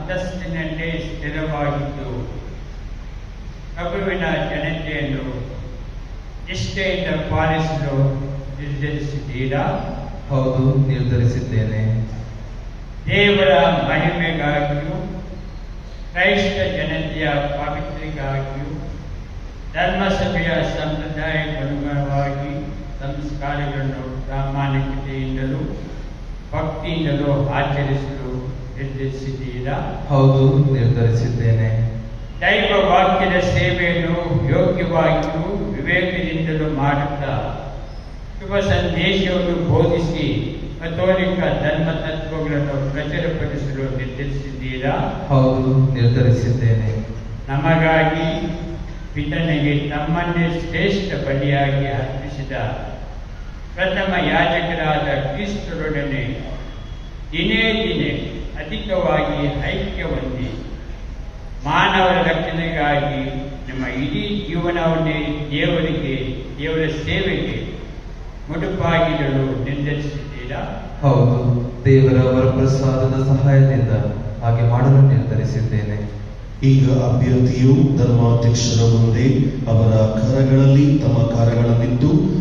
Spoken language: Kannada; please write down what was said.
ಅಂತಸ್ತಿನಲ್ಲೇ ಸ್ಥಿರವಾಗಿದ್ದು ಪ್ರಭುವಿನ ಜನತೆಯನ್ನು ನಿಷ್ಠೆಯಿಂದ ಪಾಲಿಸಲು ನಿರ್ಧರಿಸಿದ್ದೀರಾ? ಹೌದು, ನಿರ್ಧರಿಸಿದ್ದೇನೆ. ದೇವರ ಮಹಿಮೆಗಾಗಿಯೂ ಕ್ರೈಸ್ತ ಜನತೆಯ ಪಾವಿತ್ರಿಗಾಗಿಯೂ ಧರ್ಮಸಭೆಯ ಸಂಪ್ರದಾಯಕ್ಕನುಗುಣವಾಗಿ ಸಂಸ್ಕಾರಗಳನ್ನು ಪ್ರಾಮಾಣಿಕತೆಯಿಂದಲೂ ಭಕ್ತಿಯಿಂದಲೂ ಆಚರಿಸಲು ನಿರ್ಧರಿಸಿದ್ದೀರಾ? ಹೌದು, ನಿರ್ಧರಿಸಿದ್ದೇನೆ. ದೈವ ವಾಕ್ಯದ ಸೇವೆಯನ್ನು ಯೋಗ್ಯವಾಗಿಯೂ ವಿವೇಕದಿಂದಲೂ ಮಾಡುತ್ತಾ ಶುಭ ಸಂದೇಶವನ್ನು ಬೋಧಿಸಿ ಕಥೋಲಿಕ ಧರ್ಮ ತತ್ವಗಳನ್ನು ಪ್ರಚುರಪಡಿಸಲು ನಿರ್ಧರಿಸಿದ್ದೀರಾ? ಹೌದು, ನಿರ್ಧರಿಸಿದ್ದೇನೆ. ನಮಗಾಗಿ ಪಿತನಿಗೆ ತಮ್ಮನ್ನೇ ಶ್ರೇಷ್ಠ ಬಲಿಯಾಗಿ ಅರ್ಪಿಸಿದ ಪ್ರಥಮ ಯಾಜಕರಾದ ಕ್ರಿಸ್ತರೊಡನೆ ದಿನೇ ದಿನೇ ಅಧಿಕವಾಗಿ ಐಕ್ಯ ಹೊಂದಿ ಮಾನವರ ರಕ್ಷಣೆಗಾಗಿ ನಮ್ಮ ಇಡೀ ಜೀವನವನ್ನೇ ದೇವರ ಸೇವೆಗೆ ಮುಡುಪಾಗಿಡಲು ನಿರ್ಧರಿಸಿದ್ದೀರಾ? ಹೌದು, ದೇವರ ವರಪ್ರಸಾದದ ಸಹಾಯದಿಂದ ಹಾಗೆ ಮಾಡಲು ನಿರ್ಧರಿಸಿದ್ದೇನೆ. ಈಗ ಅಭ್ಯರ್ಥಿಯು ಧರ್ಮಾಧ್ಯಕ್ಷರ ಮುಂದೆ ಅವರ ಕರಗಳಲ್ಲಿ ತಮ್ಮ ಕಾರ್ಯಗಳನ್ನಿಟ್ಟು